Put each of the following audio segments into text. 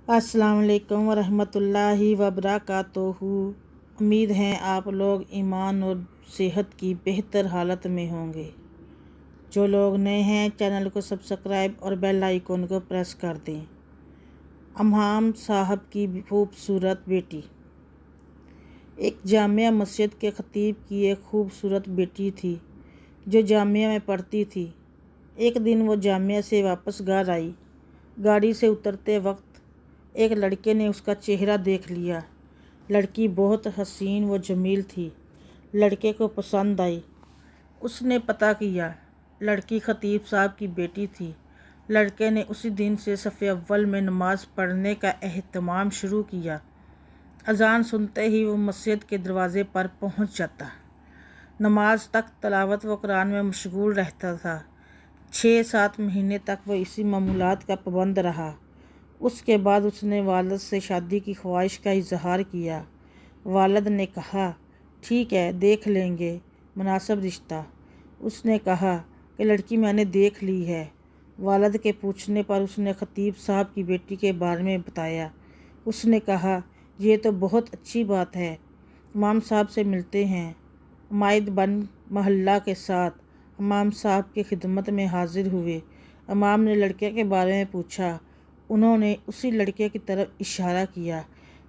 अस्सलाम वालेकुम वरहमतुल्लाहि वबरकातुहू। उम्मीद है आप लोग ईमान और सेहत की बेहतर हालत में होंगे। जो लोग नए हैं चैनल को सब्सक्राइब और बेल आइकन को प्रेस कर दें। इमाम साहब की खूबसूरत बेटी। एक जामिया मस्जिद के खतीब की एक खूबसूरत बेटी थी जो जामिया में पढ़ती थी। एक दिन वो जामिया से वापस घर आई। गाड़ी से उतरते वक्त एक लड़के ने उसका चेहरा देख लिया। लड़की बहुत हसीन व जमील थी। लड़के को पसंद आई। उसने पता किया, लड़की खतीब साहब की बेटी थी। लड़के ने उसी दिन से सफ़े अव्वल में नमाज पढ़ने का एहतमाम शुरू किया। अजान सुनते ही वो मस्जिद के दरवाज़े पर पहुंच जाता। नमाज तक तलावत व कुरान में मशगूल रहता था। 6-7 महीने तक वो इसी मामूलात का पाबंद रहा। उसके बाद उसने वालिद से शादी की ख्वाहिश का इजहार किया। वालिद ने कहा, ठीक है, देख लेंगे मुनासिब रिश्ता। उसने कहा कि लड़की मैंने देख ली है। वालिद के पूछने पर उसने खतीब साहब की बेटी के बारे में बताया। उसने कहा, ये तो बहुत अच्छी बात है। इमाम साहब से मिलते हैं। उमैद बन महल्ला के साथ इमाम साहब की खिदमत में हाजिर हुए। इमाम ने लड़के के बारे में पूछा। उन्होंने उसी लड़के की तरफ इशारा किया।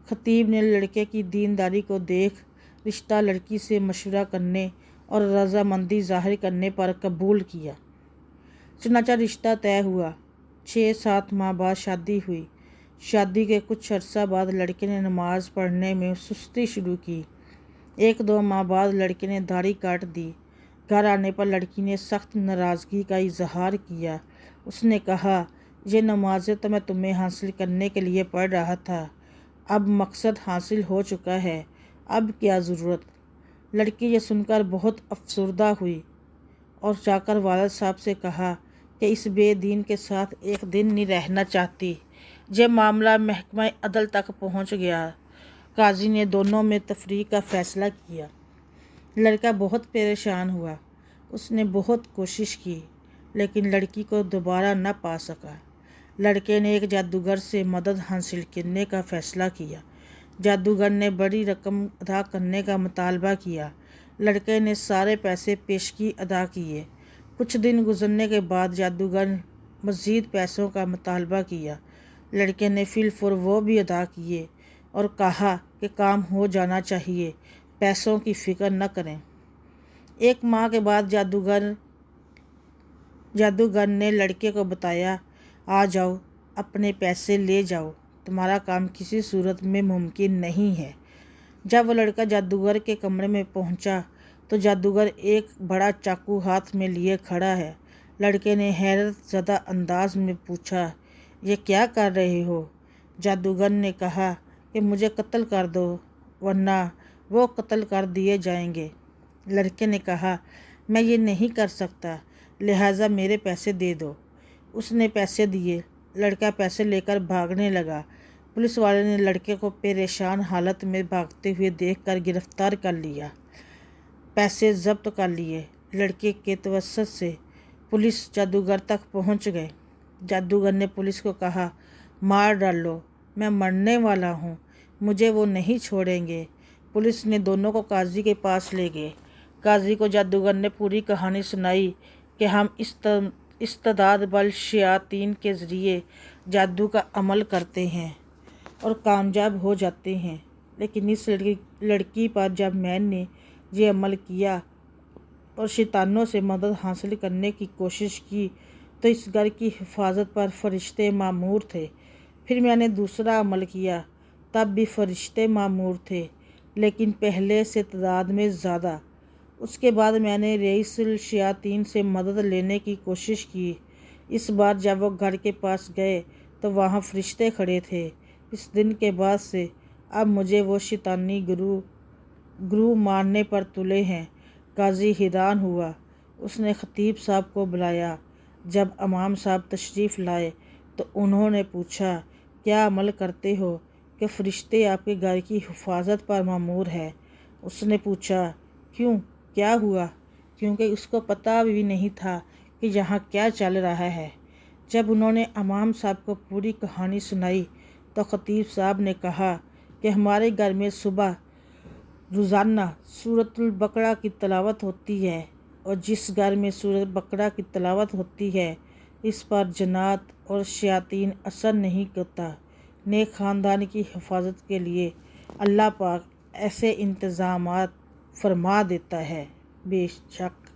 खतीब ने लड़के की दीनदारी को देख रिश्ता लड़की से मशवरा करने और रजामंदी ज़ाहिर करने पर कबूल किया। चुनांचे रिश्ता तय हुआ। 6-7 माह बाद शादी हुई। शादी के कुछ अर्सा बाद लड़के ने नमाज पढ़ने में सुस्ती शुरू की। 1-2 माह बाद लड़के ने दाढ़ी काट दी। घर आने पर लड़की ने सख्त नाराज़गी का इजहार किया। उसने कहा, ये नमाज़ें तो मैं तुम्हें हासिल करने के लिए पढ़ रहा था। अब मकसद हासिल हो चुका है, अब क्या ज़रूरत। लड़की ये सुनकर बहुत अफसरदा हुई और जाकर वालिद साहब से कहा कि इस बेदीन के साथ एक दिन नहीं रहना चाहती। ये मामला महकमा अदल तक पहुंच गया। काजी ने दोनों में तफरीक का फ़ैसला किया। लड़का बहुत परेशान हुआ। उसने बहुत कोशिश की लेकिन लड़की को दोबारा न पा सका। लड़के ने एक जादूगर से मदद हासिल करने का फ़ैसला किया। जादूगर ने बड़ी रकम अदा करने का मुतालबा किया। लड़के ने सारे पैसे पेशगी अदा किए। कुछ दिन गुजरने के बाद जादूगर मज़ीद पैसों का मुतालबा किया। लड़के ने फिलफौर वो भी अदा किए और कहा कि काम हो जाना चाहिए, पैसों की फ़िक्र न करें। 1 माह के बाद जादूगर ने लड़के को बताया, आ जाओ, अपने पैसे ले जाओ, तुम्हारा काम किसी सूरत में मुमकिन नहीं है। जब वो लड़का जादूगर के कमरे में पहुंचा तो जादूगर एक बड़ा चाकू हाथ में लिए खड़ा है। लड़के ने हैरत ज़दा अंदाज में पूछा, ये क्या कर रहे हो? जादूगर ने कहा कि मुझे कत्ल कर दो वरना वो कत्ल कर दिए जाएंगे। लड़के ने कहा, मैं ये नहीं कर सकता, लिहाजा मेरे पैसे दे दो। उसने पैसे दिए। लड़का पैसे लेकर भागने लगा। पुलिस वाले ने लड़के को परेशान हालत में भागते हुए देखकर गिरफ्तार कर लिया। पैसे जब्त कर लिए। लड़के के तवस्सुत से पुलिस जादूगर तक पहुंच गए। जादूगर ने पुलिस को कहा, मार डालो, मैं मरने वाला हूं, मुझे वो नहीं छोड़ेंगे। पुलिस ने दोनों को काजी के पास ले गए। काजी को जादूगर ने पूरी कहानी सुनाई कि हम इस्तेदाद बल शयातीन के ज़रिए जादू का अमल करते हैं और कामयाब हो जाते हैं। लेकिन इस लड़की पर जब मैंने ये अमल किया और शैतानों से मदद हासिल करने की कोशिश की तो इस घर की हिफाजत पर फरिश्ते मामूर थे। फिर मैंने दूसरा अमल किया, तब भी फरिश्ते मामूर थे, लेकिन पहले से तादाद में ज़्यादा। उसके बाद मैंने रईसुल शयातीन से मदद लेने की कोशिश की। इस बार जब वो घर के पास गए तो वहाँ फरिश्ते खड़े थे। इस दिन के बाद से अब मुझे वो शैतानी गुरु मारने पर तुले हैं। काजी हैरान हुआ। उसने खतीब साहब को बुलाया। जब इमाम साहब तशरीफ़ लाए तो उन्होंने पूछा, क्या अमल करते हो कि फरिश्ते आपके घर की हिफाजत पर मामूर है? उसने पूछा, क्यों, क्या हुआ? क्योंकि उसको पता भी नहीं था कि यहाँ क्या चल रहा है। जब उन्होंने इमाम साहब को पूरी कहानी सुनाई تو خطیب صاحب نے کہا کہ ہمارے گھر میں صبح روزانہ سورۃ البقرہ کی تلاوت ہوتی ہے، اور جس گھر میں سورۃ البقرہ کی تلاوت ہوتی ہے اس پر جنات اور شیاطین اثر نہیں کرتا۔ نیک خاندان کی حفاظت کے لیے اللہ پاک ایسے انتظامات فرما دیتا ہے۔ بے شک